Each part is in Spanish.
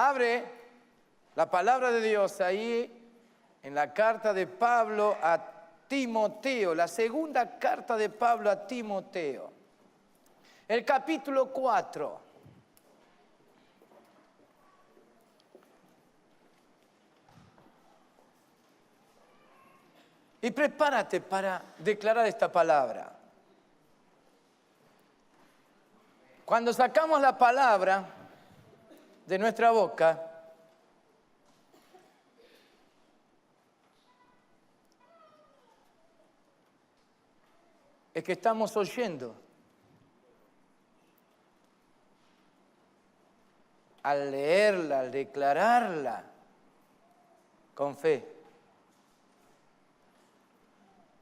Abre la palabra de Dios ahí en la carta de Pablo a Timoteo, la segunda carta de Pablo a Timoteo, el capítulo 4. Y prepárate para declarar esta palabra. Cuando sacamos la palabra de nuestra boca, es que estamos oyendo. Al leerla, al declararla, con fe,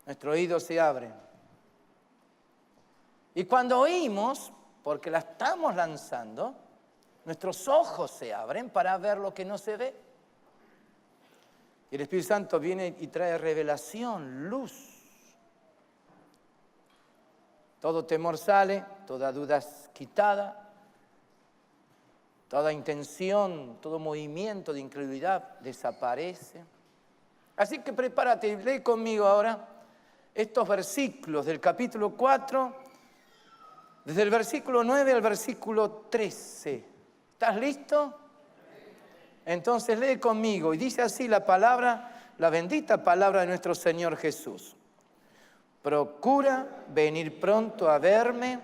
nuestros oídos se abren. Y cuando oímos, porque la estamos lanzando, nuestros ojos se abren para ver lo que no se ve. Y el Espíritu Santo viene y trae revelación, luz. Todo temor sale, toda duda es quitada, toda intención, todo movimiento de incredulidad desaparece. Así que prepárate y lee conmigo ahora estos versículos del capítulo 4, desde el versículo 9 al versículo 13. ¿Estás listo? Entonces lee conmigo y dice así la palabra, la bendita palabra de nuestro Señor Jesús. Procura venir pronto a verme,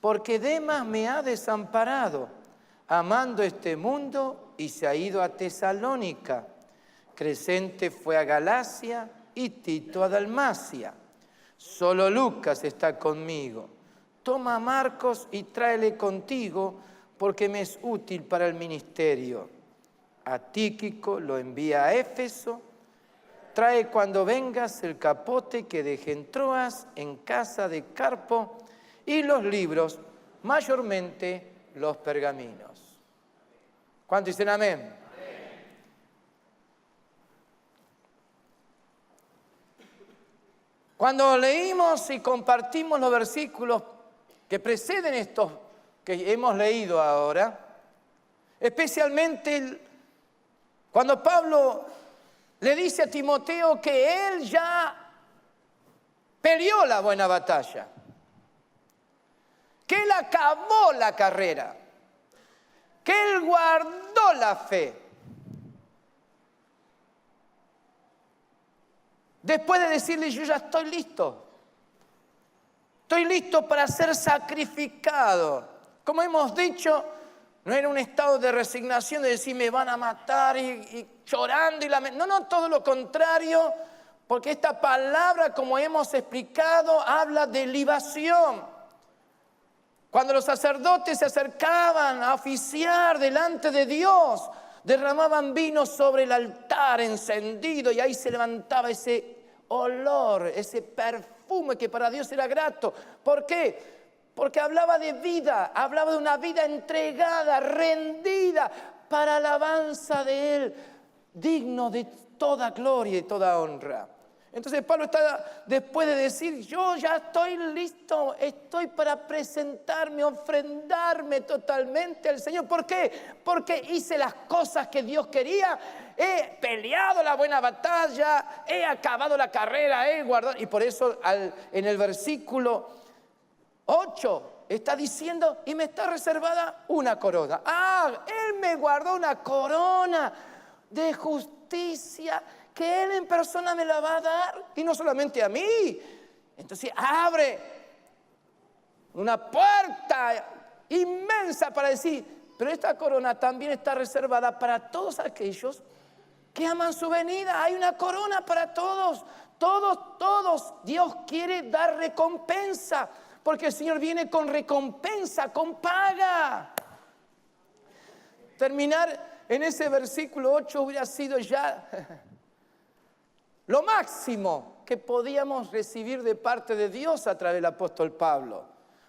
porque Demas me ha desamparado, amando este mundo, y se ha ido a Tesalónica. Crescente fue a Galacia y Tito a Dalmacia. Solo Lucas está conmigo. Toma a Marcos y tráele contigo, porque me es útil para el ministerio. A Tíquico lo envía a Éfeso. Trae cuando vengas el capote que dejé en Troas, en casa de Carpo, y los libros, mayormente los pergaminos. ¿Cuántos dicen amén? Amén. Cuando leímos y compartimos los versículos que preceden estos que hemos leído ahora, especialmente cuando Pablo le dice a Timoteo que él ya peleó la buena batalla, que él acabó la carrera, que él guardó la fe. Después de decirle, yo ya estoy listo para ser sacrificado. Como hemos dicho, no era un estado de resignación de decir me van a matar y llorando y lamentando. No, todo lo contrario, porque esta palabra, como hemos explicado, habla de libación. Cuando los sacerdotes se acercaban a oficiar delante de Dios, derramaban vino sobre el altar encendido y ahí se levantaba ese olor, ese perfume que para Dios era grato. ¿Por qué? Porque hablaba de vida, hablaba de una vida entregada, rendida para alabanza de Él, digno de toda gloria y toda honra. Entonces Pablo está, después de decir, yo ya estoy listo, estoy para presentarme, ofrendarme totalmente al Señor. ¿Por qué? Porque hice las cosas que Dios quería, he peleado la buena batalla, he acabado la carrera, he guardado. Y por eso en el versículo 8 está diciendo, y me está reservada una corona. Él me guardó una corona de justicia que Él en persona me la va a dar, y no solamente a mí. Entonces abre una puerta inmensa para decir, pero esta corona también está reservada para todos aquellos que aman su venida. Hay una corona para todos, todos. Dios quiere dar recompensa, porque el Señor viene con recompensa, con paga. Terminar en ese versículo 8 hubiera sido ya lo máximo que podíamos recibir de parte de Dios a través del apóstol Pablo.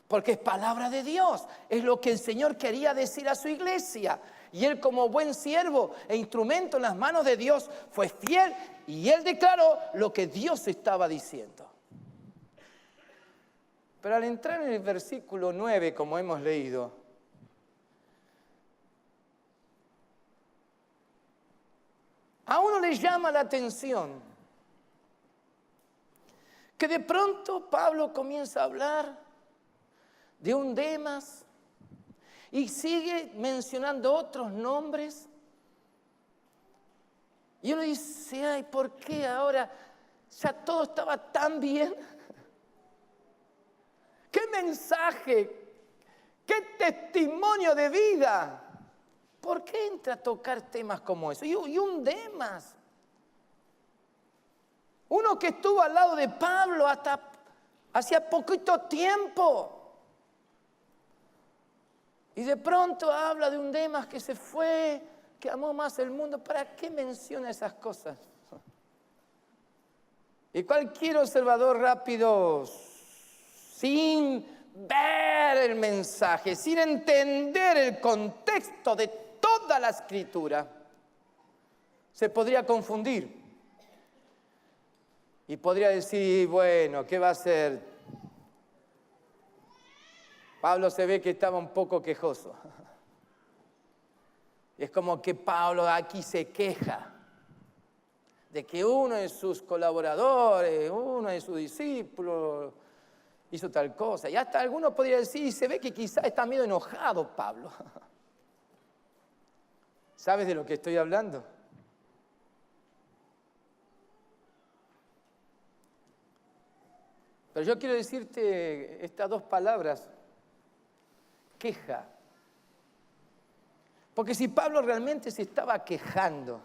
Porque es palabra de Dios, es lo que el Señor quería decir a su iglesia. Y él, como buen siervo e instrumento en las manos de Dios, fue fiel y él declaró lo que Dios estaba diciendo. Pero al entrar en el versículo 9, como hemos leído, A uno le llama la atención que de pronto Pablo comienza a hablar de un Demas y sigue mencionando otros nombres. Y uno dice, ay, ¿por qué ahora ya todo estaba tan bien? ¡Qué mensaje! ¡Qué testimonio de vida! ¿Por qué entra a tocar temas como eso? Y un Demas. Uno que estuvo al lado de Pablo hasta hacía poquito tiempo. Y de pronto habla de un Demas que se fue, que amó más el mundo. ¿Para qué menciona esas cosas? Y cualquier observador rápido, sin ver el mensaje, sin entender el contexto de toda la Escritura, se podría confundir. Y podría decir, bueno, ¿qué va a hacer? Pablo se ve que estaba un poco quejoso. Es como que Pablo aquí se queja de que uno de sus colaboradores, uno de sus discípulos hizo tal cosa. Y hasta algunos podrían decir, se ve que quizás está medio enojado Pablo. ¿Sabes de lo que estoy hablando? Pero yo quiero decirte estas dos palabras, queja. Porque si Pablo realmente se estaba quejando,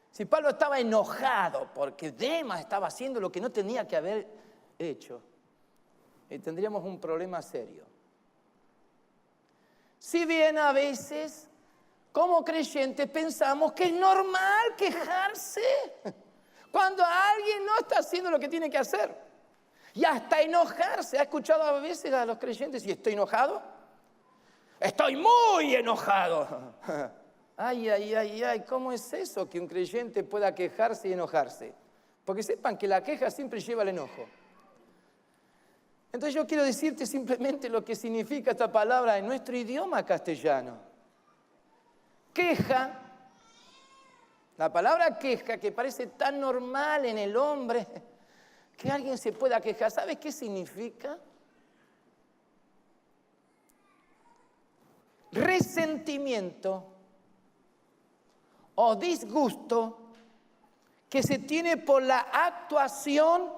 si Pablo estaba enojado porque Demas estaba haciendo lo que no tenía que haber hecho, tendríamos un problema serio. Si bien a veces, como creyentes, pensamos que es normal quejarse cuando alguien no está haciendo lo que tiene que hacer. Y hasta enojarse. ¿Ha escuchado a veces a los creyentes y estoy enojado? Estoy muy enojado. Ay, ay, ay, ay, ¿cómo es eso que un creyente pueda quejarse y enojarse? Porque sepan que la queja siempre lleva al enojo. Entonces yo quiero decirte simplemente lo que significa esta palabra en nuestro idioma castellano. Queja, la palabra queja que parece tan normal en el hombre, que alguien se pueda quejar. ¿Sabes qué significa? Resentimiento o disgusto que se tiene por la actuación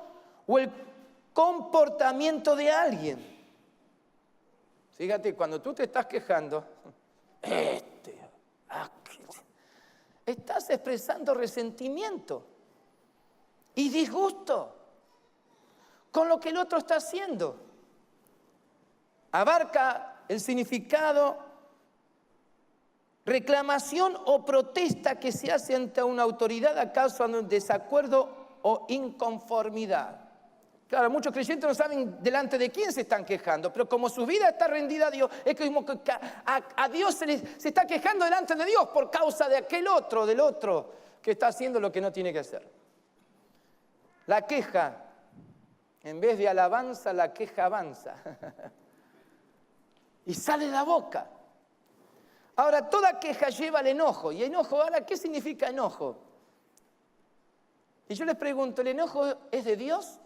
o el comportamiento de alguien. Fíjate, cuando tú te estás quejando, estás expresando resentimiento y disgusto con lo que el otro está haciendo. Abarca el significado, reclamación o protesta que se hace ante una autoridad a causa de un desacuerdo o inconformidad. Claro, muchos creyentes no saben delante de quién se están quejando, pero como su vida está rendida a Dios, es como que a Dios se está quejando delante de Dios por causa de aquel otro, del otro, que está haciendo lo que no tiene que hacer. La queja, en vez de alabanza, la queja avanza. Y sale de la boca. Ahora, toda queja lleva al enojo. ¿Y enojo? Ahora, ¿qué significa enojo? Y yo les pregunto, ¿el enojo es de Dios?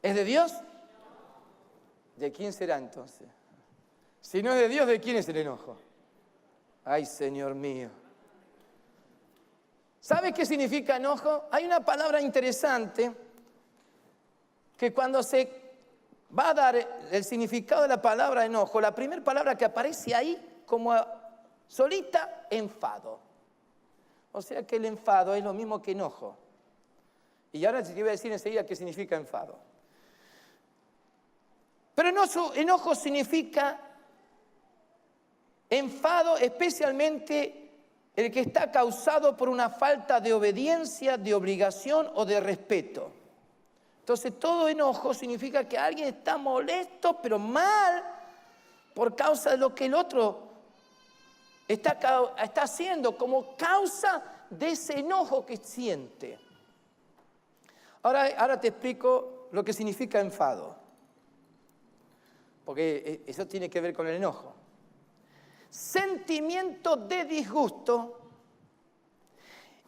¿Es de Dios? ¿De quién será entonces? Si no es de Dios, ¿de quién es el enojo? Ay, Señor mío. ¿Sabe qué significa enojo? Hay una palabra interesante que cuando se va a dar el significado de la palabra enojo, la primera palabra que aparece ahí como solita, enfado. O sea que el enfado es lo mismo que enojo. Y ahora te voy a decir enseguida qué significa enfado. Pero enojo significa enfado, especialmente el que está causado por una falta de obediencia, de obligación o de respeto. Entonces, todo enojo significa que alguien está molesto, pero mal, por causa de lo que el otro está haciendo, como causa de ese enojo que siente. Ahora te explico lo que significa enfado, porque eso tiene que ver con el enojo. sentimiento de disgusto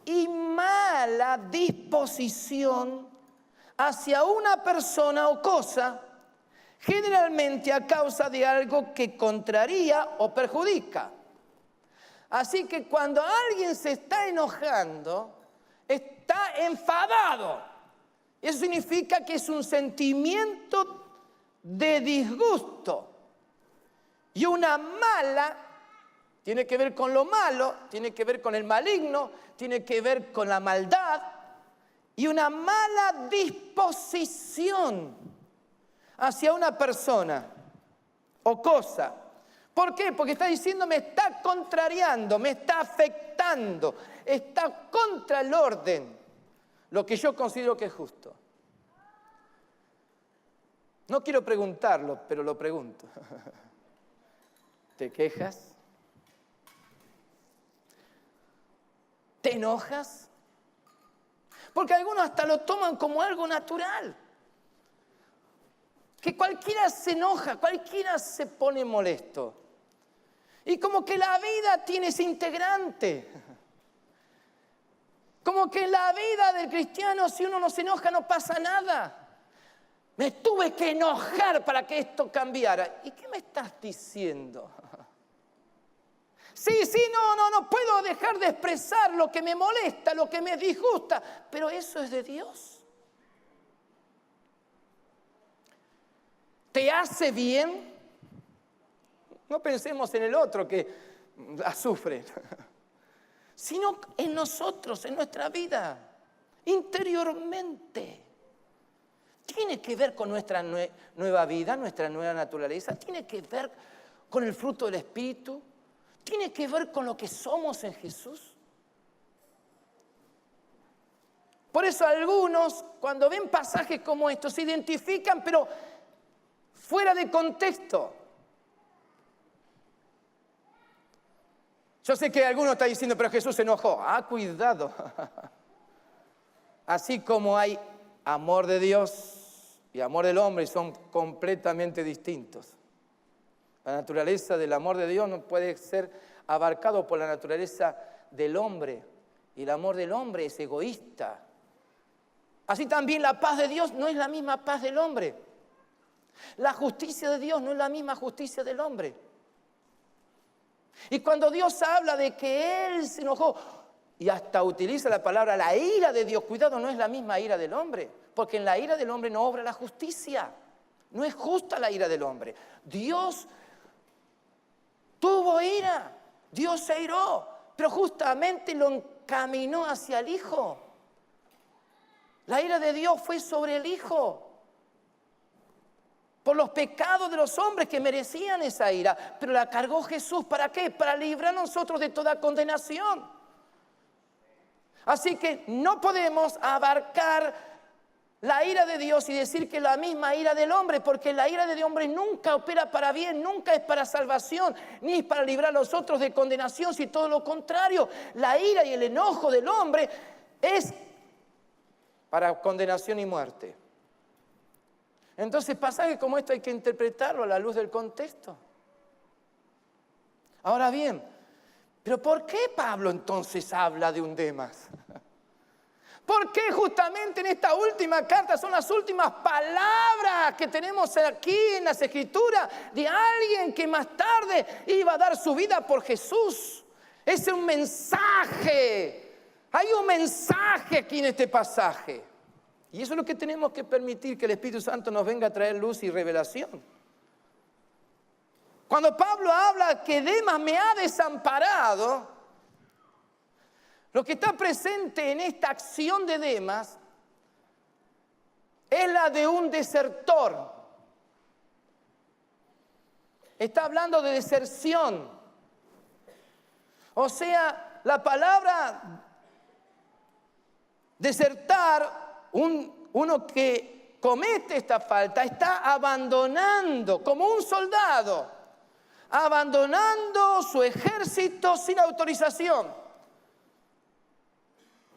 y mala disposición hacia una persona o cosa, generalmente a causa de algo que contraría o perjudica. Así que cuando alguien se está enojando, está enfadado. Eso significa que es un sentimiento de disgusto. Y una mala, tiene que ver con lo malo, tiene que ver con el maligno, tiene que ver con la maldad. Y una mala disposición hacia una persona o cosa. ¿Por qué? Porque está diciendo, me está contrariando, me está afectando, está contra el orden, lo que yo considero que es justo. No quiero preguntarlo, pero lo pregunto. ¿Te quejas? ¿Te enojas? Porque algunos hasta lo toman como algo natural. Que cualquiera se enoja, cualquiera se pone molesto. Y como que la vida tiene ese integrante. Como que en la vida del cristiano, si uno no se enoja, no pasa nada. Me tuve que enojar para que esto cambiara. ¿Y qué me estás diciendo? Sí, no puedo dejar de expresar lo que me molesta, lo que me disgusta. Pero eso es de Dios. ¿Te hace bien? No pensemos en el otro que la sufre, sino en nosotros, en nuestra vida, interiormente. Tiene que ver con nuestra nueva vida, nuestra nueva naturaleza, tiene que ver con el fruto del Espíritu, tiene que ver con lo que somos en Jesús. Por eso algunos, cuando ven pasajes como estos, se identifican, pero fuera de contexto. Yo sé que alguno está diciendo, pero Jesús se enojó. Ah, cuidado. Así como hay amor de Dios y amor del hombre, son completamente distintos. La naturaleza del amor de Dios no puede ser abarcado por la naturaleza del hombre. Y el amor del hombre es egoísta. Así también la paz de Dios no es la misma paz del hombre. La justicia de Dios no es la misma justicia del hombre. Y cuando Dios habla de que Él se enojó, y hasta utiliza la palabra la ira de Dios, cuidado, no es la misma ira del hombre, porque en la ira del hombre no obra la justicia. No es justa la ira del hombre. Dios tuvo ira, Dios se iró, pero justamente lo encaminó hacia el Hijo. La ira de Dios fue sobre el Hijo. Por los pecados de los hombres que merecían esa ira. Pero la cargó Jesús, ¿para qué? Para librar a nosotros de toda condenación. Así que no podemos abarcar la ira de Dios y decir que es la misma ira del hombre, porque la ira del hombre nunca opera para bien, nunca es para salvación, ni es para librar a los otros de condenación, sino todo lo contrario. La ira y el enojo del hombre es para condenación y muerte. Entonces, pasajes como esto hay que interpretarlo a la luz del contexto. Ahora bien, ¿pero por qué Pablo entonces habla de un Demas? ¿Por qué justamente en esta última carta son las últimas palabras que tenemos aquí en las Escrituras de alguien que más tarde iba a dar su vida por Jesús? Es un mensaje. Hay un mensaje aquí en este pasaje. Y eso es lo que tenemos que permitir, que el Espíritu Santo nos venga a traer luz y revelación. Cuando Pablo habla que Demas me ha desamparado, lo que está presente en esta acción de Demas es la de un desertor. Está hablando de deserción. O sea, la palabra desertar, uno que comete esta falta está abandonando, como un soldado, abandonando su ejército sin autorización.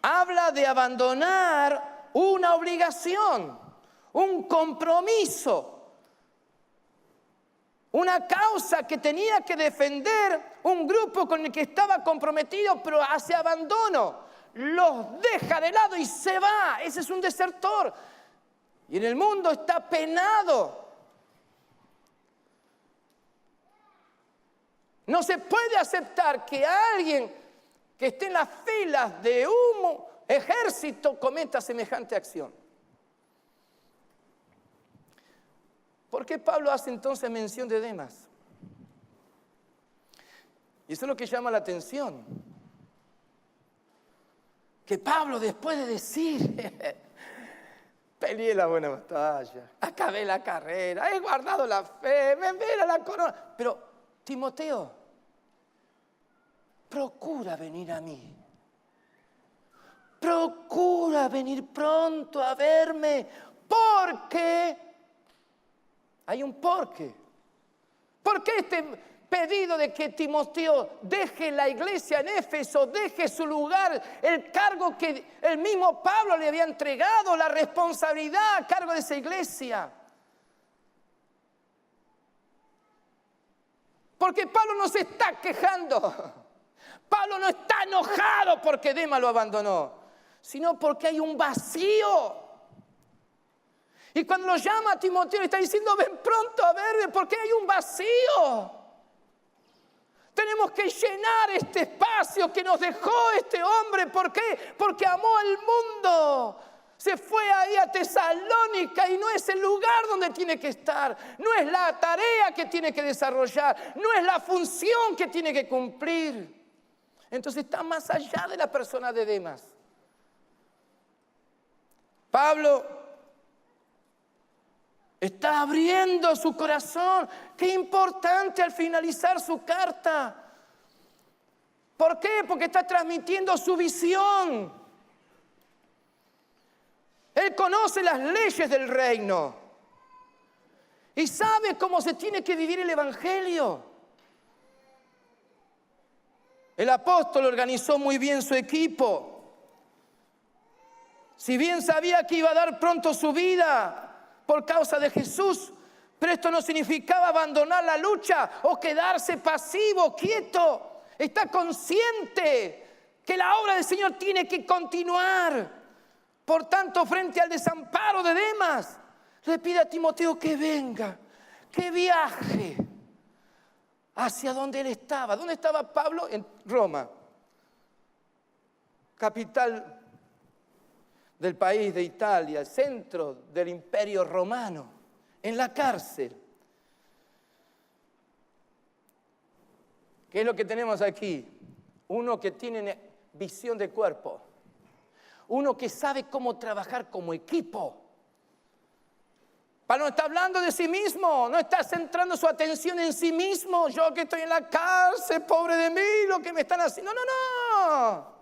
Habla de abandonar una obligación, un compromiso. una causa que tenía que defender, un grupo con el que estaba comprometido, pero hace abandono. Los deja de lado y se va. Ese es un desertor. Y en el mundo está penado. No se puede aceptar que alguien que esté en las filas de un ejército cometa semejante acción. ¿Por qué Pablo hace entonces mención de Demas? Y eso es lo que llama la atención. Que Pablo, después de decir, peleé la buena batalla, acabé la carrera, he guardado la fe, me espera la corona. Pero, Timoteo, procura venir a mí. Procura venir pronto a verme, porque hay un porqué. ¿Por qué este pedido de que Timoteo deje la iglesia en Éfeso, deje su lugar, el cargo que el mismo Pablo le había entregado, la responsabilidad a cargo de esa iglesia? Porque Pablo no se está quejando. Pablo no está enojado porque Demas lo abandonó, sino porque hay un vacío. Y cuando lo llama a Timoteo le está diciendo, ven pronto a verme porque hay un vacío. Tenemos que llenar este espacio que nos dejó este hombre. ¿Por qué? Porque amó al mundo. Se fue ahí a Tesalónica y no es el lugar donde tiene que estar. No es la tarea que tiene que desarrollar. No es la función que tiene que cumplir. Entonces está más allá de la persona de Demas. Pablo está abriendo su corazón. Qué importante al finalizar su carta. ¿Por qué? Porque está transmitiendo su visión. Él conoce las leyes del reino y sabe cómo se tiene que vivir el evangelio. El apóstol organizó muy bien su equipo. Si bien sabía que iba a dar pronto su vida por causa de Jesús, pero esto no significaba abandonar la lucha o quedarse pasivo, quieto. Está consciente que la obra del Señor tiene que continuar. Por tanto, frente al desamparo de Demas, le pide a Timoteo que venga, que viaje hacia donde él estaba. ¿Dónde estaba Pablo? En Roma, capital del país de Italia, el centro del imperio romano, en la cárcel. ¿Qué es lo que tenemos aquí? Uno que tiene visión de cuerpo, uno que sabe cómo trabajar como equipo. Pablo no está hablando de sí mismo, no está centrando su atención en sí mismo. Yo que estoy en la cárcel, pobre de mí, lo que me están haciendo. No.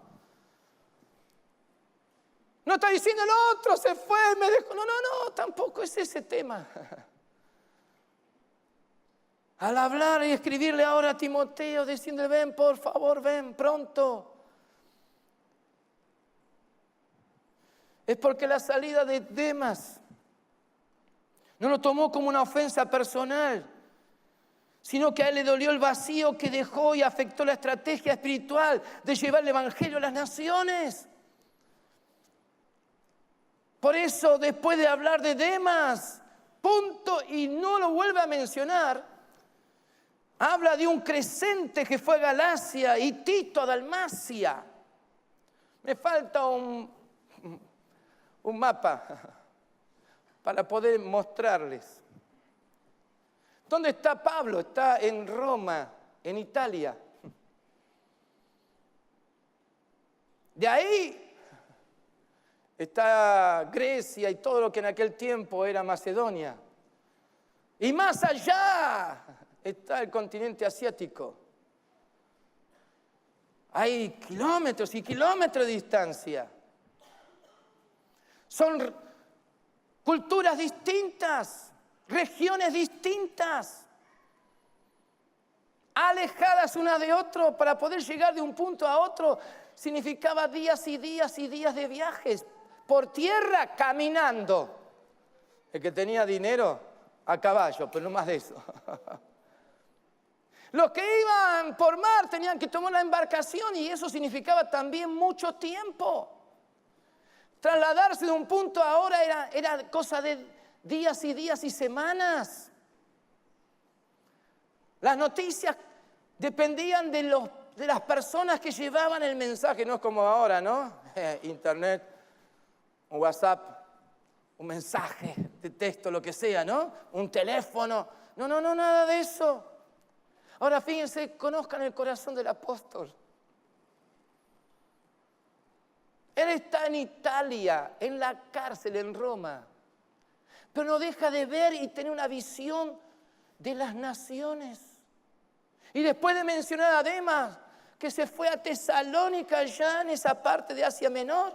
No está diciendo el otro se fue, me dejó. No, tampoco es ese tema. Al hablar y escribirle ahora a Timoteo, diciéndole, ven, por favor, ven pronto. Es porque la salida de Demas no lo tomó como una ofensa personal, sino que a él le dolió el vacío que dejó y afectó la estrategia espiritual de llevar el evangelio a las naciones. Por eso, después de hablar de Demas, punto, y no lo vuelve a mencionar, habla de un Crescente que fue a Galacia y Tito a Dalmacia. Me falta un mapa para poder mostrarles. ¿Dónde está Pablo? Está en Roma, en Italia. De ahí está Grecia y todo lo que en aquel tiempo era Macedonia. Y más allá está el continente asiático. Hay kilómetros y kilómetros de distancia. Son culturas distintas, regiones distintas, alejadas una de otra. Para poder llegar de un punto a otro significaba días y días y días de viajes por tierra, caminando. El que tenía dinero, a caballo, pero no más de eso. Los que iban por mar tenían que tomar la embarcación y eso significaba también mucho tiempo. Trasladarse de un punto a otro era cosa de días y días y semanas. Las noticias dependían de las personas que llevaban el mensaje, no es como ahora, ¿no? Internet, un WhatsApp, un mensaje de texto, lo que sea, ¿no? Un teléfono. No, nada de eso. Ahora fíjense, conozcan el corazón del apóstol. Él está en Italia, en la cárcel, en Roma, pero no deja de ver y tener una visión de las naciones. Y después de mencionar a Demas, que se fue a Tesalónica, ya en esa parte de Asia Menor,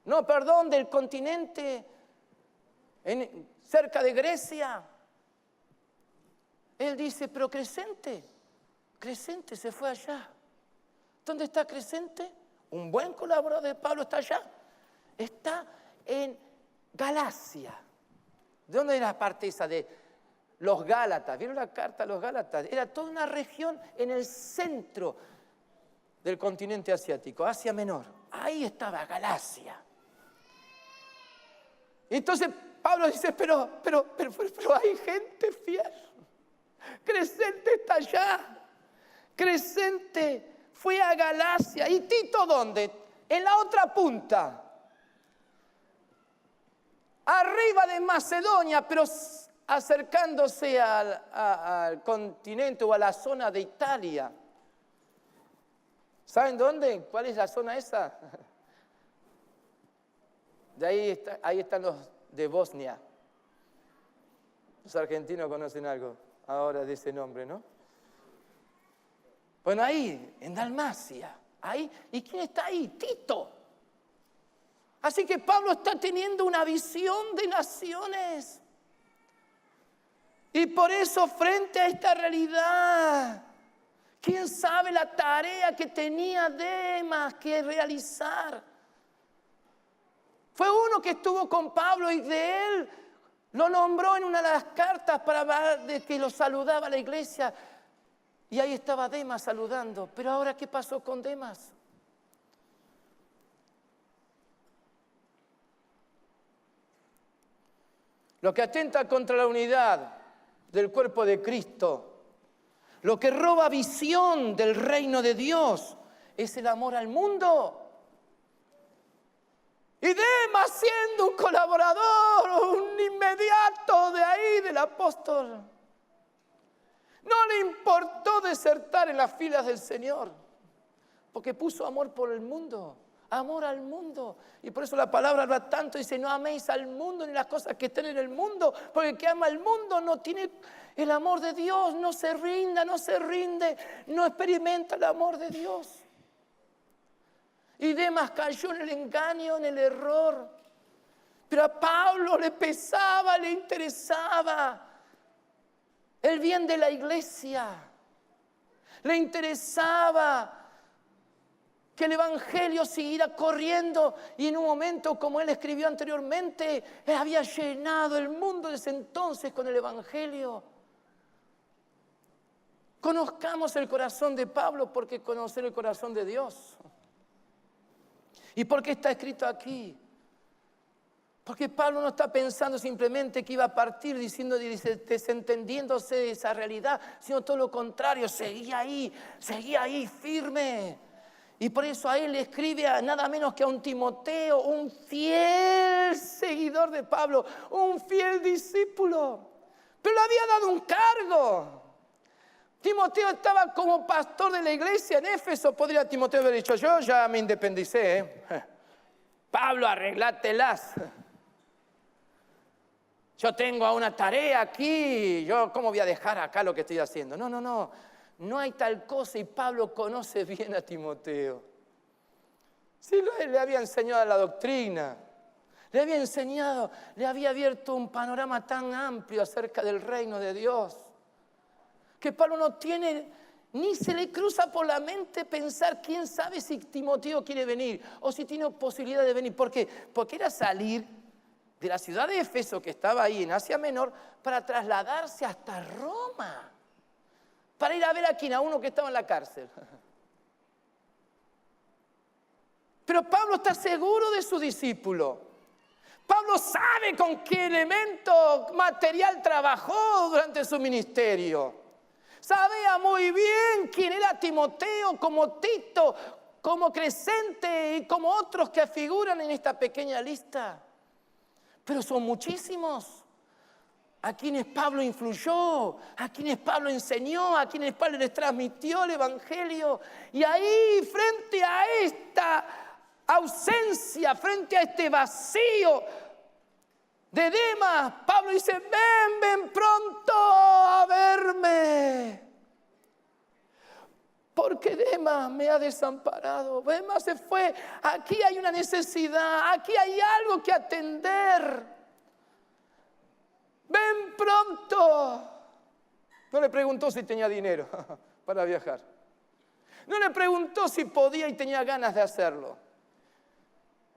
del continente, cerca de Grecia. Él dice, pero Crescente se fue allá. ¿Dónde está Crescente? Un buen colaborador de Pablo está allá. Está en Galacia. ¿De dónde era la parte esa de los Gálatas? ¿Vieron la carta a los Gálatas? Era toda una región en el centro del continente asiático, Asia Menor. Ahí estaba Galacia. Y entonces Pablo dice, pero hay gente fiel. Crescente está allá. Crescente fue a Galacia. ¿Y Tito dónde? En la otra punta. Arriba de Macedonia, pero acercándose al continente o a la zona de Italia. ¿Saben dónde? ¿Cuál es la zona esa? Ahí están los de Bosnia. Los argentinos conocen algo ahora de ese nombre, ¿no? Bueno, ahí, en Dalmacia, ahí. ¿Y quién está ahí? Tito. Así que Pablo está teniendo una visión de naciones. Y por eso, frente a esta realidad, ¿quién sabe la tarea que tenía Demas que realizar? Fue uno que estuvo con Pablo y de él lo nombró en una de las cartas de que lo saludaba a la iglesia. Y ahí estaba Demas saludando. Pero ahora, ¿qué pasó con Demas? Lo que atenta contra la unidad del cuerpo de Cristo, lo que roba visión del reino de Dios, es el amor al mundo. Y Demas, siendo un colaborador, un inmediato de ahí del apóstol, no le importó desertar en las filas del Señor, porque puso amor por el mundo, amor al mundo. Y por eso la palabra habla tanto, dice, no améis al mundo ni las cosas que están en el mundo, porque el que ama al mundo no tiene el amor de Dios, no se rinde, no experimenta el amor de Dios. Y Demas cayó en el engaño, en el error. Pero a Pablo le pesaba, le interesaba el bien de la iglesia. Le interesaba que el evangelio siguiera corriendo. Y en un momento, como él escribió anteriormente, él había llenado el mundo desde entonces con el evangelio. Conozcamos el corazón de Pablo, porque conocer el corazón de Dios. ¿Y por qué está escrito aquí? Porque Pablo no está pensando simplemente que iba a partir desentendiéndose de esa realidad, sino todo lo contrario, seguía ahí firme. Y por eso a él le escribe a nada menos que a un Timoteo, un fiel seguidor de Pablo, un fiel discípulo. Pero le había dado un cargo. Timoteo estaba como pastor de la iglesia en Éfeso. Podría Timoteo haber dicho, yo ya me independicé. Pablo, arreglátelas. Yo tengo una tarea aquí. Yo, ¿cómo voy a dejar acá lo que estoy haciendo? No hay tal cosa. Y Pablo conoce bien a Timoteo. Sí, le había enseñado la doctrina. Le había abierto un panorama tan amplio acerca del reino de Dios, que Pablo no tiene, ni se le cruza por la mente pensar, quién sabe si Timoteo quiere venir o si tiene posibilidad de venir. ¿Por qué? Porque era salir de la ciudad de Éfeso, que estaba ahí en Asia Menor, para trasladarse hasta Roma, para ir a ver a quién, a uno que estaba en la cárcel. Pero Pablo está seguro de su discípulo. Pablo sabe con qué elemento material trabajó durante su ministerio. Sabía muy bien quién era Timoteo, como Tito, como Crescente y como otros que figuran en esta pequeña lista. Pero son muchísimos a quienes Pablo influyó, a quienes Pablo enseñó, a quienes Pablo les transmitió el Evangelio. Y ahí, frente a esta ausencia, frente a este vacío de Demas, Pablo dice: ven pronto a verme, porque Demas me ha desamparado, Demas se fue, aquí hay una necesidad, aquí hay algo que atender, ven pronto. No le preguntó si tenía dinero para viajar, no le preguntó si podía y tenía ganas de hacerlo.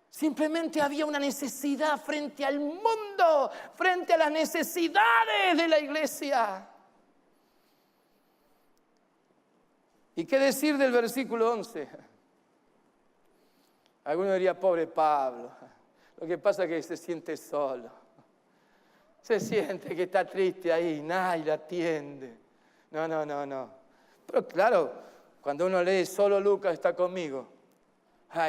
Simplemente había una necesidad frente al mundo, frente a las necesidades de la iglesia. ¿Y qué decir del versículo 11? Alguno diría: pobre Pablo, lo que pasa es que se siente solo. Se siente que está triste ahí, nadie la atiende. No. Pero claro, cuando uno lee solo Lucas está conmigo,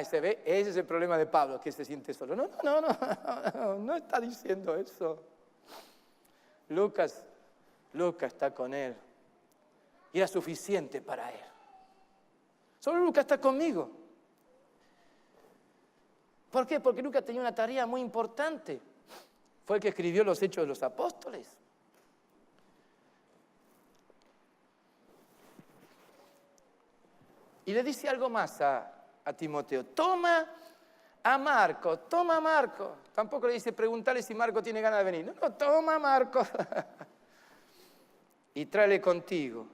se ve, ese es el problema de Pablo, que se siente solo. No está diciendo eso. Lucas está con él. Y era suficiente para él. Solo Lucas está conmigo. ¿Por qué? Porque Lucas tenía una tarea muy importante. Fue el que escribió los Hechos de los Apóstoles. Y le dice algo más a Timoteo: toma a Marcos. Tampoco le dice: pregúntale si Marcos tiene ganas de venir. No, toma a Marcos y tráele contigo,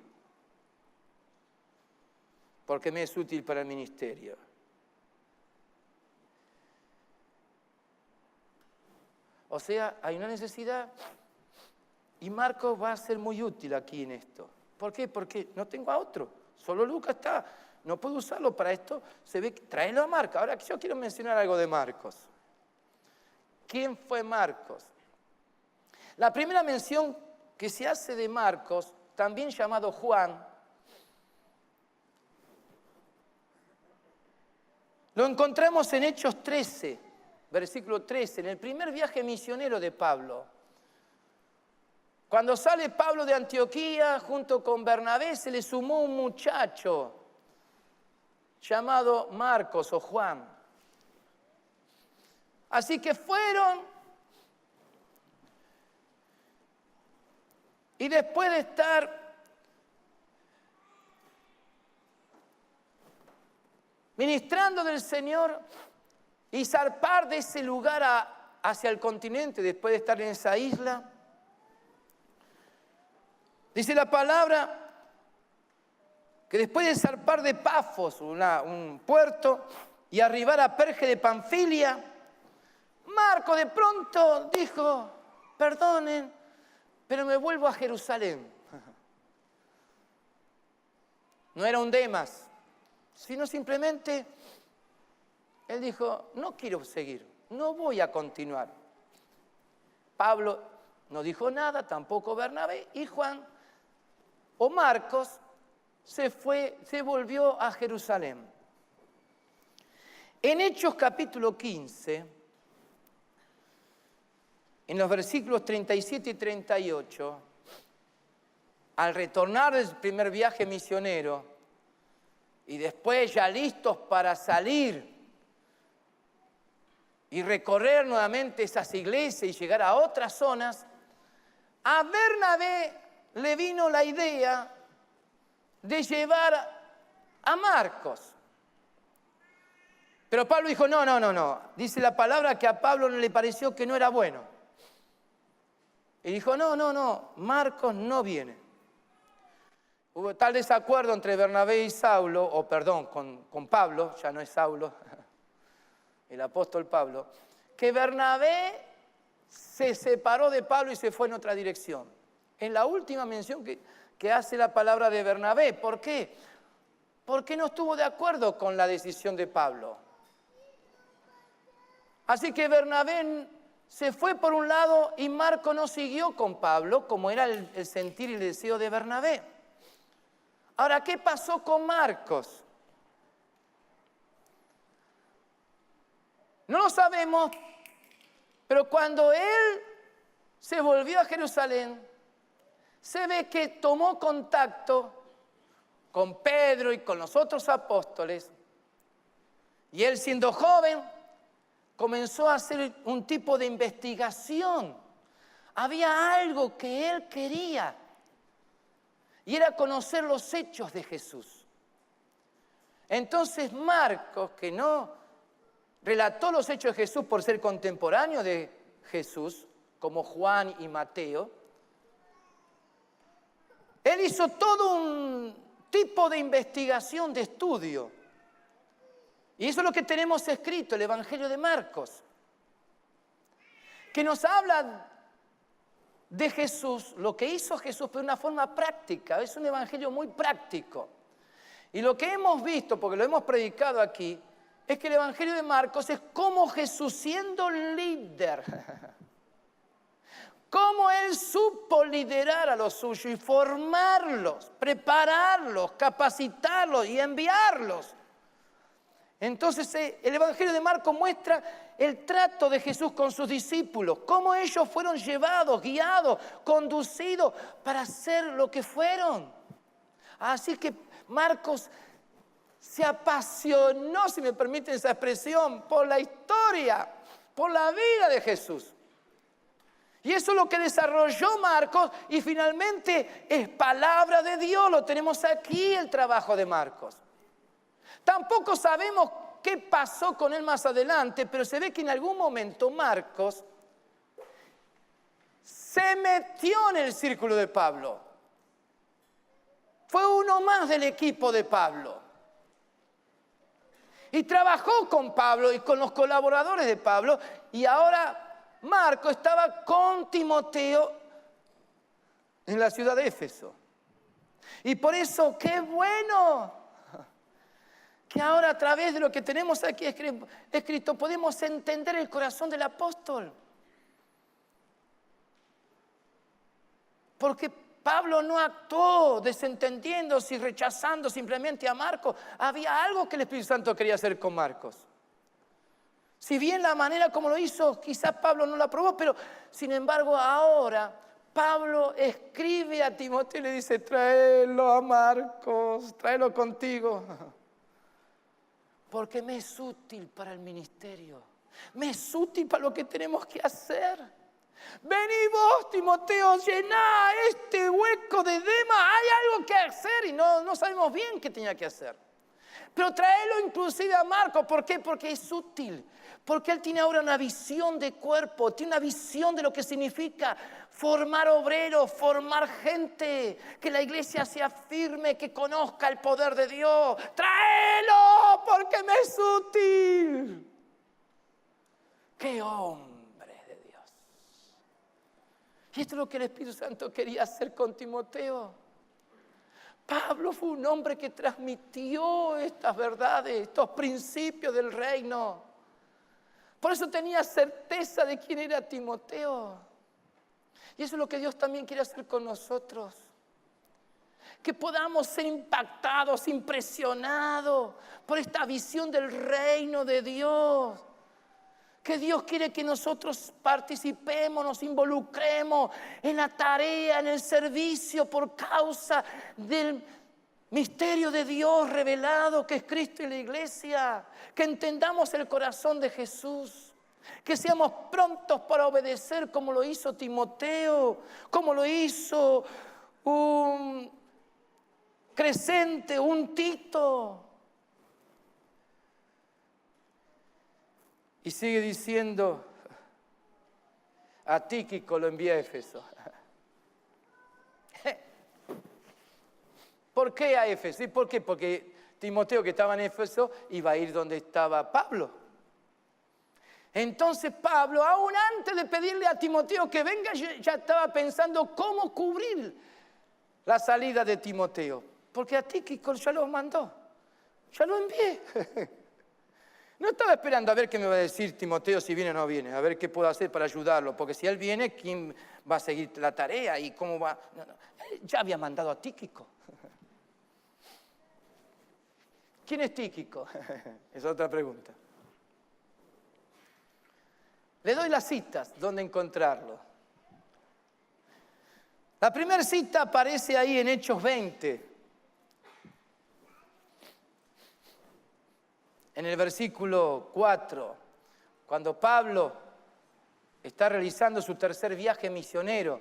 porque me es útil para el ministerio. O sea, hay una necesidad y Marcos va a ser muy útil aquí en esto. ¿Por qué? Porque no tengo a otro. Solo Lucas está. No puedo usarlo para esto. Se ve que tráelo a Marcos. Ahora yo quiero mencionar algo de Marcos. ¿Quién fue Marcos? La primera mención que se hace de Marcos, también llamado Juan, lo encontramos en Hechos 13, versículo 13, en el primer viaje misionero de Pablo. Cuando sale Pablo de Antioquía, junto con Bernabé, se le sumó un muchacho llamado Marcos o Juan. Así que fueron, y después de estar ministrando del Señor y zarpar de ese lugar hacia el continente, después de estar en esa isla, dice la palabra que después de zarpar de Pafos, un puerto, y arribar a Perge de Panfilia, Marcos de pronto dijo: perdonen, pero me vuelvo a Jerusalén. No era un Demas, sino simplemente él dijo: no quiero seguir, no voy a continuar. Pablo no dijo nada, tampoco Bernabé, y Juan o Marcos se volvió a Jerusalén. En Hechos capítulo 15, en los versículos 37 y 38, al retornar del primer viaje misionero y después ya listos para salir y recorrer nuevamente esas iglesias y llegar a otras zonas, a Bernabé le vino la idea de llevar a Marcos. Pero Pablo dijo: no. Dice la palabra que a Pablo no le pareció que no era bueno. Y dijo: no, Marcos no viene. Hubo tal desacuerdo entre Bernabé y Saulo, con Pablo, ya no es Saulo, el apóstol Pablo, que Bernabé se separó de Pablo y se fue en otra dirección. Es la última mención que que hace la palabra de Bernabé. ¿Por qué? Porque no estuvo de acuerdo con la decisión de Pablo. Así que Bernabé se fue por un lado y Marco no siguió con Pablo, como era el sentir y el deseo de Bernabé. Ahora, ¿qué pasó con Marcos? No lo sabemos, pero cuando él se volvió a Jerusalén, se ve que tomó contacto con Pedro y con los otros apóstoles, y él, siendo joven, comenzó a hacer un tipo de investigación. Había algo que él quería, y era conocer los hechos de Jesús. Entonces Marcos, que no relató los hechos de Jesús por ser contemporáneo de Jesús, como Juan y Mateo, él hizo todo un tipo de investigación, de estudio. Y eso es lo que tenemos escrito, el Evangelio de Marcos, que nos habla de Jesús, lo que hizo Jesús, pero de una forma práctica. Es un evangelio muy práctico. Y lo que hemos visto, porque lo hemos predicado aquí, es que el Evangelio de Marcos es cómo Jesús, siendo líder, cómo Él supo liderar a los suyos y formarlos, prepararlos, capacitarlos y enviarlos. Entonces el Evangelio de Marcos muestra el trato de Jesús con sus discípulos, cómo ellos fueron llevados, guiados, conducidos para hacer lo que fueron. Así que Marcos se apasionó, si me permiten esa expresión, por la historia, por la vida de Jesús. Y eso es lo que desarrolló Marcos y finalmente es palabra de Dios. Lo tenemos aquí, el trabajo de Marcos. Tampoco sabemos qué pasó con él más adelante, pero se ve que en algún momento Marcos se metió en el círculo de Pablo. Fue uno más del equipo de Pablo. Y trabajó con Pablo y con los colaboradores de Pablo. Y ahora Marcos estaba con Timoteo en la ciudad de Éfeso. Y por eso, qué bueno que ahora a través de lo que tenemos aquí escrito podemos entender el corazón del apóstol. Porque Pablo no actuó desentendiéndose y rechazando simplemente a Marcos. Había algo que el Espíritu Santo quería hacer con Marcos. Si bien la manera como lo hizo, quizás Pablo no la aprobó, pero sin embargo ahora Pablo escribe a Timoteo y le dice: tráelo a Marcos, tráelo contigo. Porque me es útil para el ministerio, me es útil para lo que tenemos que hacer. Vení vos, Timoteo, llená este hueco de Demas, hay algo que hacer y no sabemos bien qué tenía que hacer. Pero tráelo inclusive a Marcos, ¿por qué? Porque es útil, porque él tiene ahora una visión de cuerpo, tiene una visión de lo que significa formar obreros, formar gente, que la iglesia sea firme, que conozca el poder de Dios. ¡Tráelo! Porque me es útil. ¡Qué hombre de Dios! Y esto es lo que el Espíritu Santo quería hacer con Timoteo. Pablo fue un hombre que transmitió estas verdades, estos principios del reino. Por eso tenía certeza de quién era Timoteo. Y eso es lo que Dios también quiere hacer con nosotros. Que podamos ser impactados, impresionados por esta visión del reino de Dios. Que Dios quiere que nosotros participemos, nos involucremos en la tarea, en el servicio por causa del misterio de Dios revelado que es Cristo y la iglesia. Que entendamos el corazón de Jesús. Que seamos prontos para obedecer como lo hizo Timoteo, como lo hizo un Crescente, un Tito. Y sigue diciendo: a Tíquico lo envía a Éfeso. ¿Por qué a Éfeso? ¿Y por qué? Porque Timoteo, que estaba en Éfeso, iba a ir donde estaba Pablo. Entonces Pablo, aún antes de pedirle a Timoteo que venga, ya estaba pensando cómo cubrir la salida de Timoteo? Porque a Tíquico ya lo mandó, ya lo envié. No estaba esperando a ver qué me va a decir Timoteo si viene o no viene, a ver qué puedo hacer para ayudarlo, porque si él viene, ¿quién va a seguir la tarea y cómo va? No. Él ya había mandado a Tíquico. ¿Quién es Tíquico? Es otra pregunta. Le doy las citas, dónde encontrarlo. La primera cita aparece ahí en Hechos 20. En el versículo 4, cuando Pablo está realizando su tercer viaje misionero.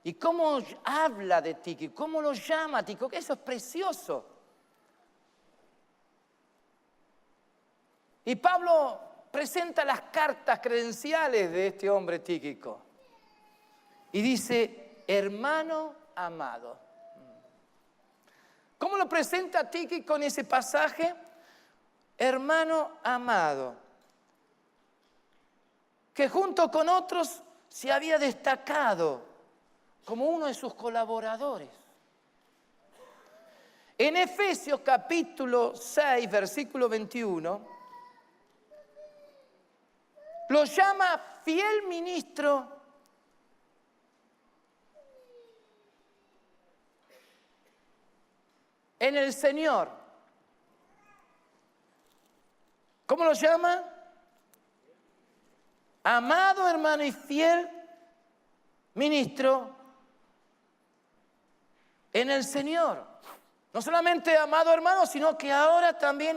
¿Y cómo habla de Tíquico? ¿Cómo lo llama Tíquico? Eso es precioso. Y Pablo presenta las cartas credenciales de este hombre Tíquico. Y dice, hermano amado. ¿Cómo lo presenta Tíquico en ese pasaje? Hermano amado, que junto con otros se había destacado como uno de sus colaboradores. En Efesios capítulo 6, versículo 21, lo llama fiel ministro en el Señor. ¿Cómo lo llama? Amado hermano y fiel ministro en el Señor. No solamente amado hermano, sino que ahora también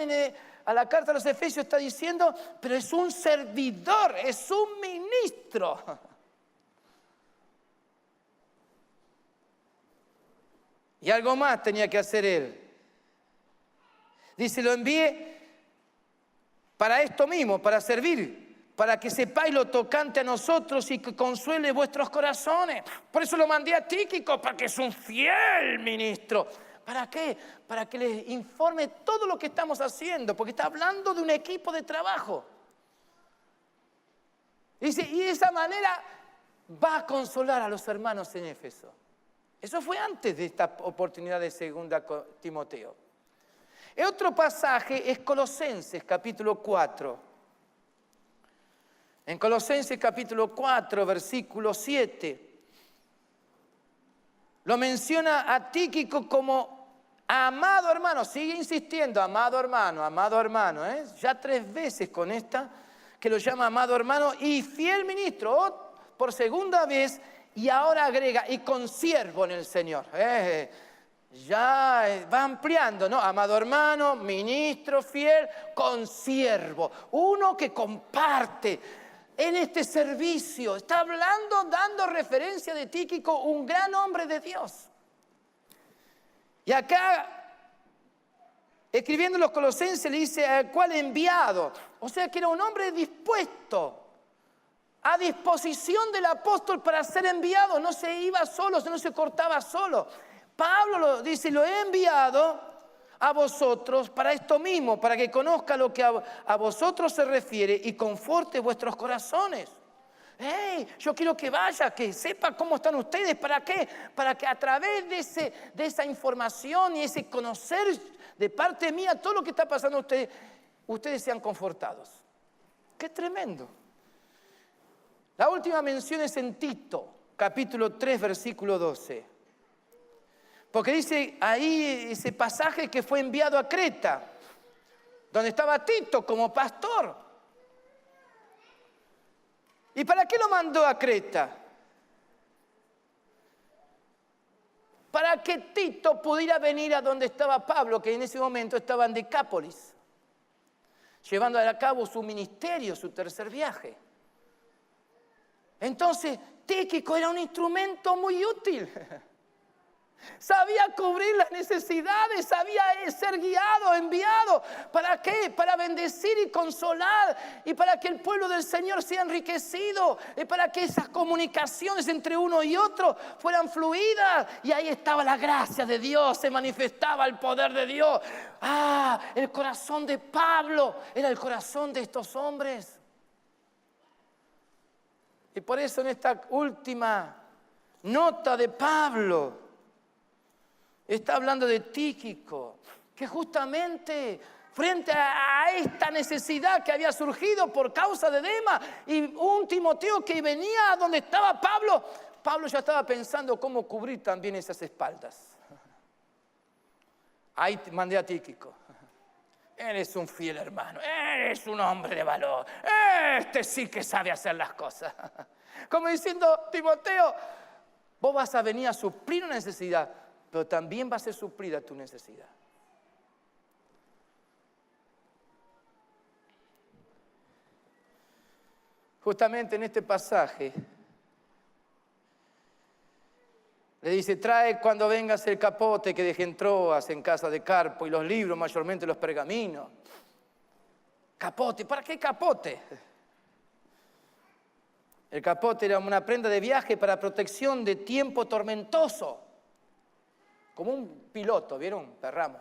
a la carta de los Efesios está diciendo, pero es un servidor, es un ministro. Y algo más tenía que hacer él. Dice, lo envié para esto mismo, para servir, para que sepáis lo tocante a nosotros y que consuele vuestros corazones. Por eso lo mandé a Tíquico, para que es un fiel ministro. ¿Para qué? Para que les informe todo lo que estamos haciendo, porque está hablando de un equipo de trabajo. Y de esa manera va a consolar a los hermanos en Éfeso. Eso fue antes de esta oportunidad de 2 Timoteo. El otro pasaje es Colosenses capítulo 4. En Colosenses capítulo 4, versículo 7, lo menciona a Tíquico como amado hermano. Sigue insistiendo, amado hermano, ¿eh? Ya 3 veces con esta que lo llama amado hermano y fiel ministro, por segunda vez, y ahora agrega, y consiervo en el Señor. Ya va ampliando, ¿no? Amado hermano, ministro fiel, consiervo. Uno que comparte en este servicio. Está hablando, dando referencia de Tíquico, un gran hombre de Dios. Y acá, escribiendo los Colosenses, le dice al cual enviado. O sea que era un hombre dispuesto, a disposición del apóstol para ser enviado. No se iba solo, no se cortaba solo. Pablo lo dice, lo he enviado a vosotros para esto mismo, para que conozca lo que a vosotros se refiere y conforte vuestros corazones. Yo quiero que vaya, que sepa cómo están ustedes. ¿Para qué? Para que a través de esa información y ese conocer de parte mía todo lo que está pasando a ustedes sean confortados. ¡Qué tremendo! La última mención es en Tito, capítulo 3, versículo 12. Porque dice ahí ese pasaje que fue enviado a Creta, donde estaba Tito como pastor. ¿Y para qué lo mandó a Creta? Para que Tito pudiera venir a donde estaba Pablo, que en ese momento estaba en Decápolis, llevando a cabo su ministerio, su tercer viaje. Entonces, Tíquico era un instrumento muy útil. Sabía cubrir las necesidades, sabía ser guiado, enviado. ¿Para qué? Para bendecir y consolar y para que el pueblo del Señor sea enriquecido y para que esas comunicaciones entre uno y otro fueran fluidas. Y ahí estaba la gracia de Dios, se manifestaba el poder de Dios. El corazón de Pablo era el corazón de estos hombres. Y por eso en esta última nota de Pablo está hablando de Tíquico, que justamente frente a esta necesidad que había surgido por causa de Demas y un Timoteo que venía donde estaba Pablo, Pablo ya estaba pensando cómo cubrir también esas espaldas. Ahí mandé a Tíquico. Eres un fiel hermano, eres un hombre de valor, este sí que sabe hacer las cosas. Como diciendo, Timoteo, vos vas a venir a suplir una necesidad, pero también va a ser suplida tu necesidad. Justamente en este pasaje, le dice, trae cuando vengas el capote que dejé en Troas, en casa de Carpo, y los libros, mayormente los pergaminos. Capote, ¿para qué capote? El capote era una prenda de viaje para protección de tiempo tormentoso. Como un piloto, ¿vieron? Perramo.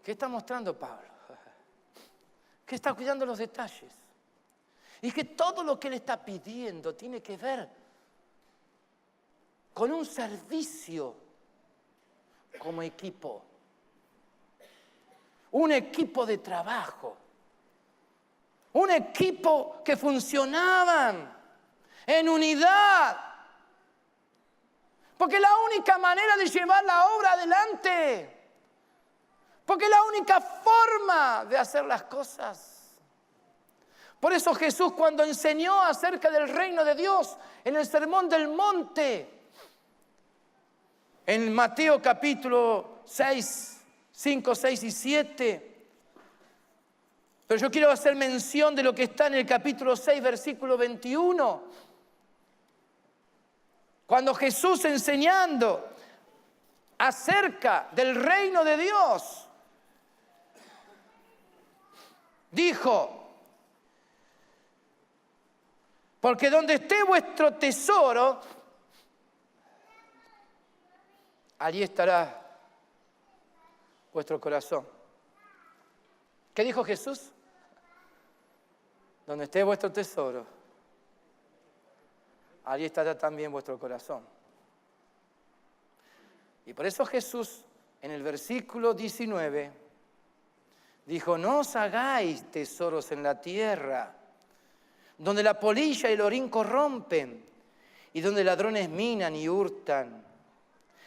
¿Qué está mostrando Pablo? Que está cuidando los detalles. Y que todo lo que él está pidiendo tiene que ver con un servicio como equipo. Un equipo de trabajo. Un equipo que funcionaban en unidad. Porque es la única manera de llevar la obra adelante. Porque es la única forma de hacer las cosas. Por eso Jesús, cuando enseñó acerca del reino de Dios en el Sermón del Monte, en Mateo capítulo 6, 5, 6 y 7, pero yo quiero hacer mención de lo que está en el capítulo 6, versículo 21, cuando Jesús enseñando acerca del reino de Dios, dijo, porque donde esté vuestro tesoro, allí estará vuestro corazón. ¿Qué dijo Jesús? Donde esté vuestro tesoro, allí estará también vuestro corazón. Y por eso Jesús, en el versículo 19, dijo, no os hagáis tesoros en la tierra, donde la polilla y el orín corrompen, y donde ladrones minan y hurtan,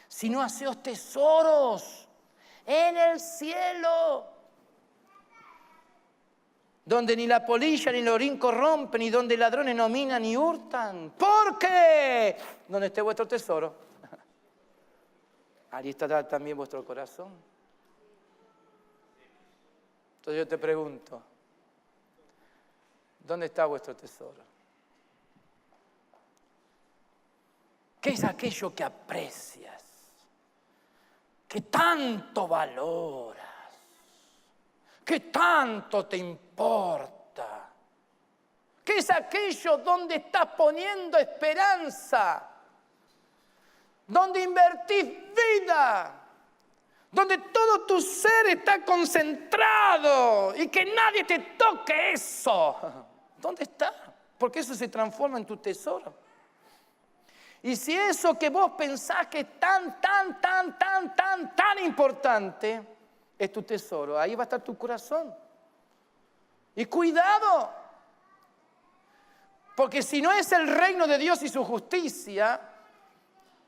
sino haceos tesoros en el cielo, donde ni la polilla ni el orín corrompen, y donde ladrones no minan ni hurtan. ¿Por qué? Donde esté vuestro tesoro, allí estará también vuestro corazón. Entonces yo te pregunto, ¿dónde está vuestro tesoro? ¿Qué es aquello que aprecias? ¿Que tanto valoras? ¿Qué tanto te importa? ¿Qué es aquello donde estás poniendo esperanza? Donde invertís vida. Donde todo tu ser está concentrado y que nadie te toque eso. ¿Dónde está? Porque eso se transforma en tu tesoro. Y si eso que vos pensás que es tan importante es tu tesoro, ahí va a estar tu corazón. Y cuidado, porque si no es el reino de Dios y su justicia,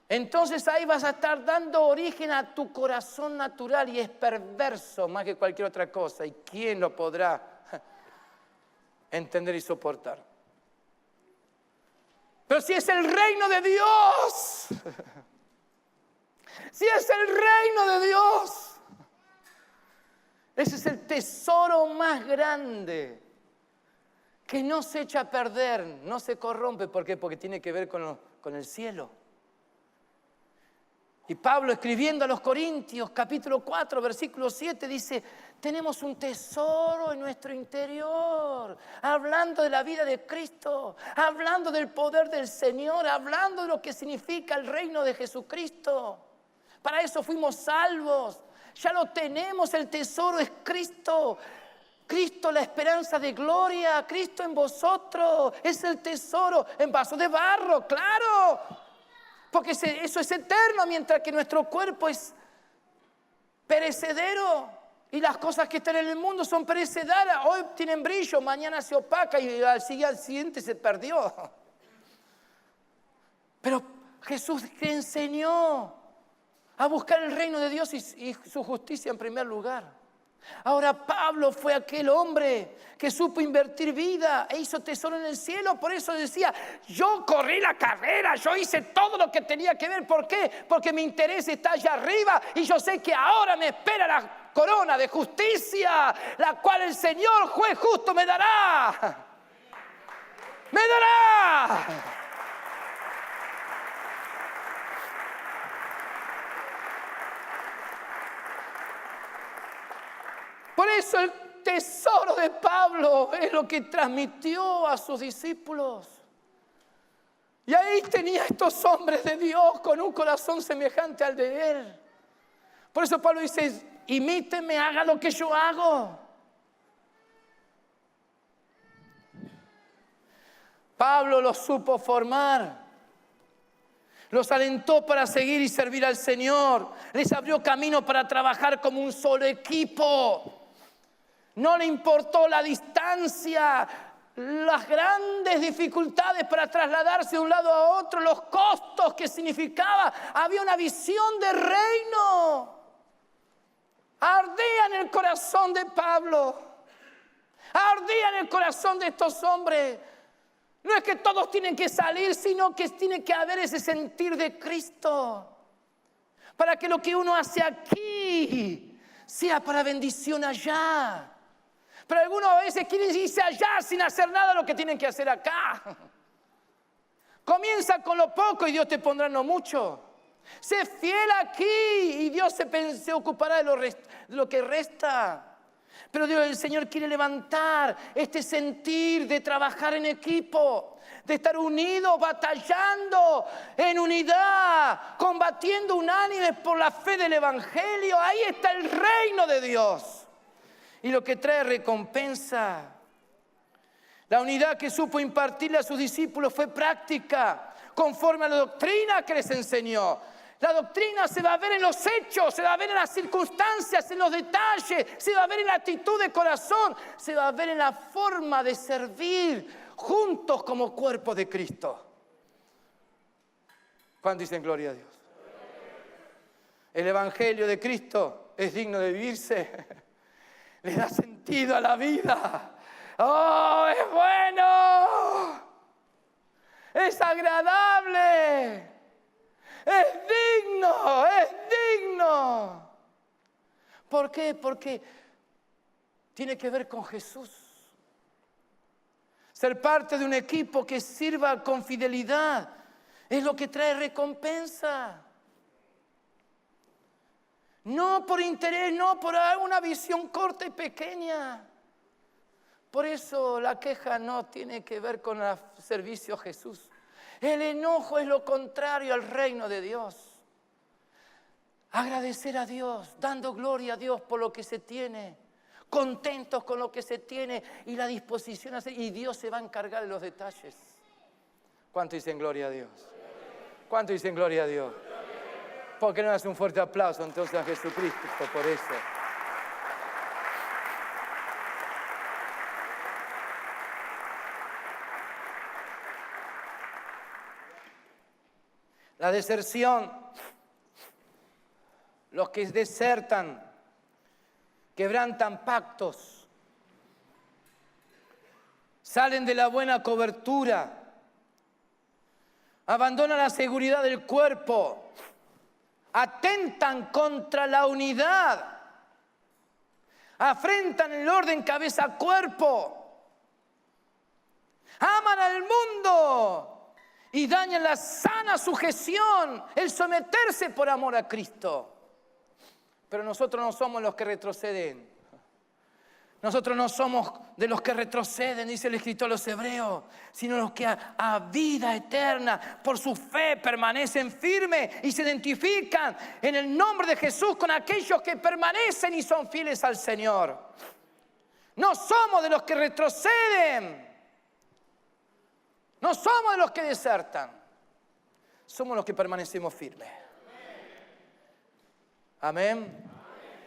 entonces ahí vas a estar dando origen a tu corazón natural y es perverso más que cualquier otra cosa. ¿Y quién lo podrá entender y soportar? Pero si es el reino de Dios, si es el reino de Dios, ese es el tesoro más grande que no se echa a perder, no se corrompe. ¿Por qué? Porque tiene que ver con el cielo. Y Pablo, escribiendo a los Corintios, capítulo 4, versículo 7, dice, tenemos un tesoro en nuestro interior, hablando de la vida de Cristo, hablando del poder del Señor, hablando de lo que significa el reino de Jesucristo. Para eso fuimos salvos, ya lo tenemos, el tesoro es Cristo. Cristo, la esperanza de gloria, Cristo en vosotros, es el tesoro en vaso de barro, claro. Porque eso es eterno, mientras que nuestro cuerpo es perecedero. Y las cosas que están en el mundo son perecederas. Hoy tienen brillo, mañana se opaca y al siguiente se perdió. Pero Jesús te enseñó a buscar el reino de Dios y su justicia en primer lugar. Ahora Pablo fue aquel hombre que supo invertir vida e hizo tesoro en el cielo. Por eso decía, yo corrí la carrera, yo hice todo lo que tenía que ver. ¿Por qué? Porque mi interés está allá arriba y yo sé que ahora me espera la corona de justicia, la cual el Señor juez justo me dará. ¡Me dará! Por eso el tesoro de Pablo es lo que transmitió a sus discípulos. Y ahí tenía estos hombres de Dios con un corazón semejante al de él. Por eso Pablo dice, imíteme, haga lo que yo hago. Pablo los supo formar. Los alentó para seguir y servir al Señor. Les abrió camino para trabajar como un solo equipo. No le importó la distancia, las grandes dificultades para trasladarse de un lado a otro, los costos que significaba. Había una visión de reino. Ardía en el corazón de Pablo. Ardía en el corazón de estos hombres. No es que todos tienen que salir, sino que tiene que haber ese sentir de Cristo. Para que lo que uno hace aquí sea para bendición allá. Pero algunos a veces quieren irse allá sin hacer nada de lo que tienen que hacer acá. Comienza con lo poco y Dios te pondrá en lo mucho. Sé fiel aquí y Dios se ocupará de lo que resta. Pero Dios, el Señor quiere levantar este sentir de trabajar en equipo, de estar unidos, batallando en unidad, combatiendo unánimes por la fe del Evangelio. Ahí está el reino de Dios. Y lo que trae recompensa. La unidad que supo impartirle a sus discípulos fue práctica, conforme a la doctrina que les enseñó. La doctrina se va a ver en los hechos, se va a ver en las circunstancias, en los detalles, se va a ver en la actitud de corazón, se va a ver en la forma de servir juntos como cuerpo de Cristo. ¿Cuántos dicen gloria a Dios? El Evangelio de Cristo es digno de vivirse. Le da sentido a la vida. ¡Oh, es bueno! ¡Es agradable! ¡Es digno! ¡Es digno! ¿Por qué? Porque tiene que ver con Jesús. Ser parte de un equipo que sirva con fidelidad es lo que trae recompensa. No por interés, no por una visión corta y pequeña. Por eso la queja no tiene que ver con el servicio a Jesús. El enojo es lo contrario al reino de Dios. Agradecer a Dios, dando gloria a Dios por lo que se tiene, contentos con lo que se tiene y la disposición a hacer. Y Dios se va a encargar de los detalles. ¿Cuánto dicen gloria a Dios? ¿Cuánto dicen gloria a Dios? ¿Por qué no hace un fuerte aplauso entonces a Jesucristo por eso? La deserción, los que desertan, quebrantan pactos, salen de la buena cobertura, abandonan la seguridad del cuerpo, atentan contra la unidad, afrentan el orden cabeza a cuerpo, aman al mundo y dañan la sana sujeción, el someterse por amor a Cristo. Pero nosotros no somos los que retroceden. Nosotros no somos de los que retroceden, dice el escritor a los hebreos, sino los que a vida eterna, por su fe, permanecen firmes y se identifican en el nombre de Jesús con aquellos que permanecen y son fieles al Señor. No somos de los que retroceden. No somos de los que desertan. somos los que permanecemos firmes. Amén.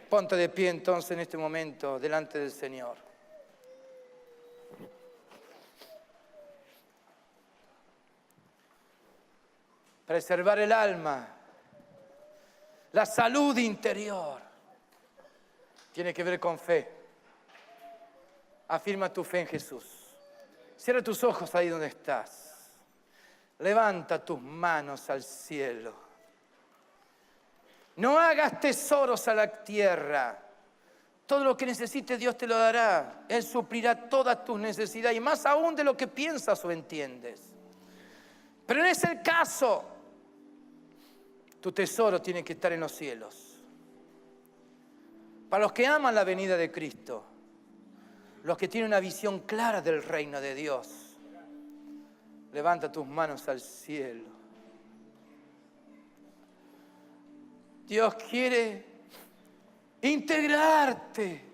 Ponte de pie entonces en este momento delante del Señor. Preservar el alma, la salud interior, tiene que ver con fe. Afirma tu fe en Jesús. Cierra tus ojos ahí donde estás. Levanta tus manos al cielo. No hagas tesoros a la tierra. Todo lo que necesites Dios te lo dará. Él suplirá todas tus necesidades y más aún de lo que piensas o entiendes. Pero no es el caso. Tu tesoro tiene que estar en los cielos. Para los que aman la venida de Cristo, los que tienen una visión clara del reino de Dios, levanta tus manos al cielo. Dios quiere integrarte,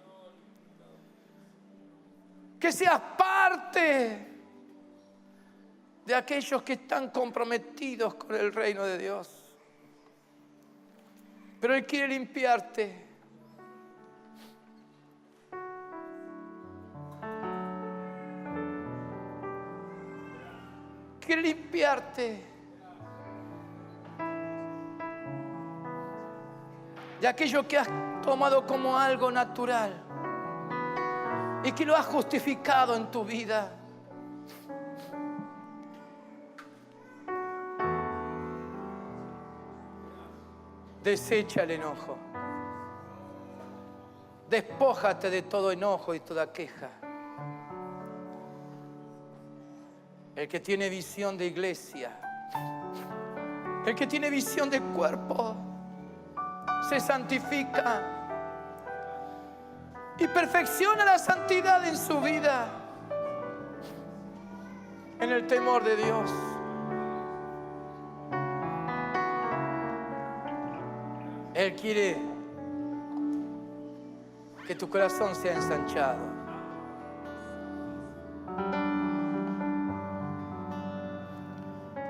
que seas parte de aquellos que están comprometidos con el reino de Dios. Pero Él quiere limpiarte. Quiere limpiarte de aquello que has tomado como algo natural y que lo has justificado en tu vida. Desecha el enojo. Despójate de todo enojo y toda queja. El que tiene visión de iglesia, el que tiene visión de cuerpo, se santifica y perfecciona la santidad en su vida, en el temor de Dios. Él quiere que tu corazón sea ensanchado.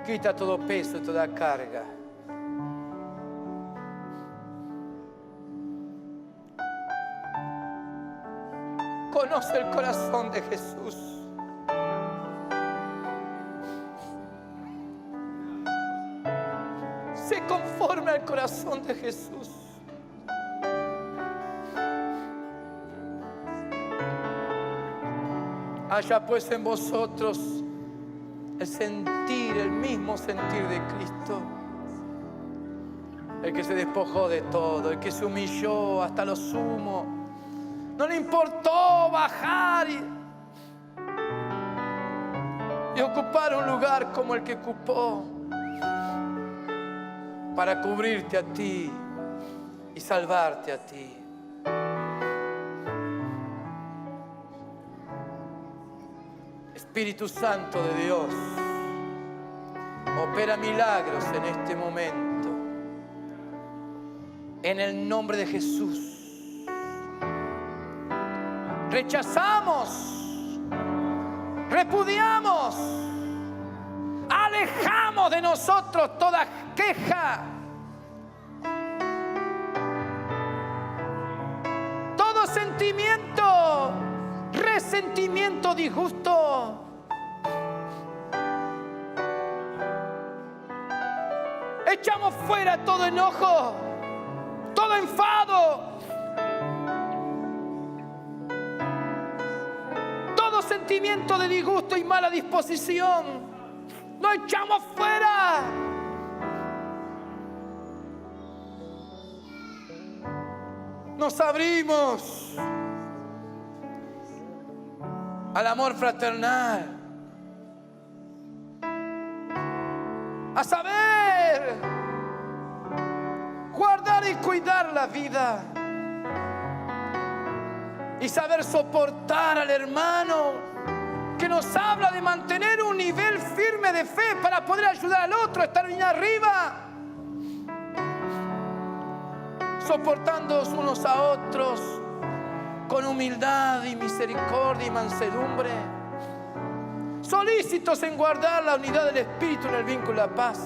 Quita todo peso y toda carga. Conoce el corazón de Jesús. Se conforme al corazón de Jesús. Haya pues en vosotros el sentir, el mismo sentir de Cristo. El que se despojó de todo, el que se humilló hasta lo sumo. No le importó bajar y ocupar un lugar como el que ocupó para cubrirte a ti y salvarte a ti. Espíritu Santo de Dios, opera milagros en este momento. En el nombre de Jesús. Rechazamos, repudiamos, alejamos de nosotros toda queja, todo sentimiento, resentimiento, disgusto. Echamos fuera todo enojo, todo enfado, todo sentimiento de disgusto y mala disposición. Lo echamos fuera. Nos abrimos al amor fraternal, a saber guardar y cuidar la vida y saber soportar al hermano que nos habla de mantener un nivel firme de fe para poder ayudar al otro a estar bien arriba, soportándonos unos a otros con humildad y misericordia y mansedumbre, solícitos en guardar la unidad del Espíritu en el vínculo de la paz.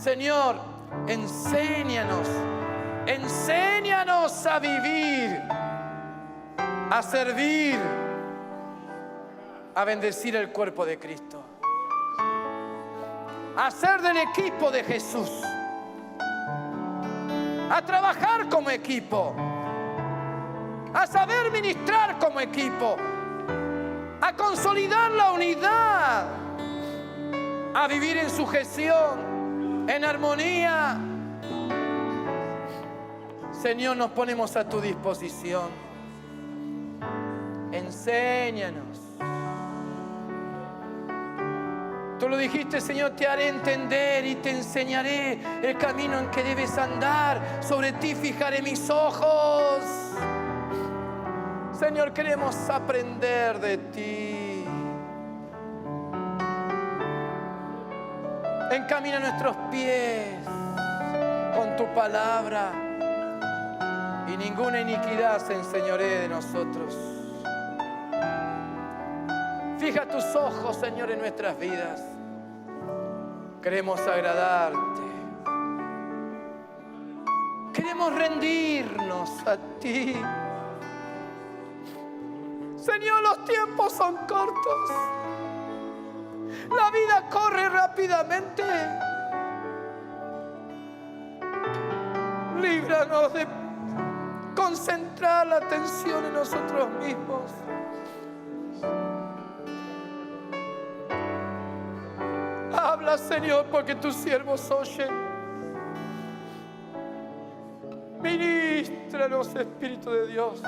Señor, enséñanos a vivir, a servir, a bendecir el cuerpo de Cristo, a ser del equipo de Jesús, a trabajar como equipo, a saber ministrar como equipo, a consolidar la unidad, a vivir en sujeción, en armonía. Señor, nos ponemos a tu disposición. Enséñanos. Tú lo dijiste, Señor, te haré entender y te enseñaré el camino en que debes andar. Sobre ti fijaré mis ojos. Señor, queremos aprender de ti. Encamina nuestros pies con tu palabra y ninguna iniquidad se enseñoree de nosotros. Fija tus ojos, Señor, en nuestras vidas. Queremos agradarte. Queremos rendirnos a ti. Señor, los tiempos son cortos. La vida corre rápidamente. Líbranos de concentrar la atención en nosotros mismos. Habla, Señor, porque tus siervos oyen. Ministranos, Espíritu de Dios.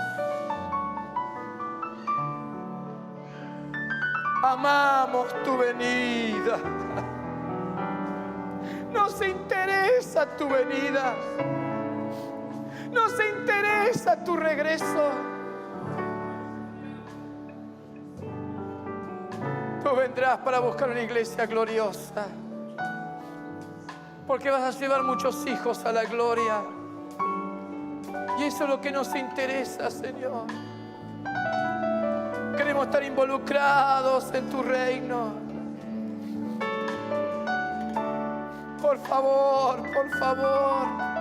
Amamos tu venida. Nos interesa tu venida. Nos interesa tu regreso. Tú vendrás para buscar una iglesia gloriosa, porque vas a llevar muchos hijos a la gloria. Y eso es lo que nos interesa, Señor. Queremos estar involucrados en tu reino. Por favor, por favor.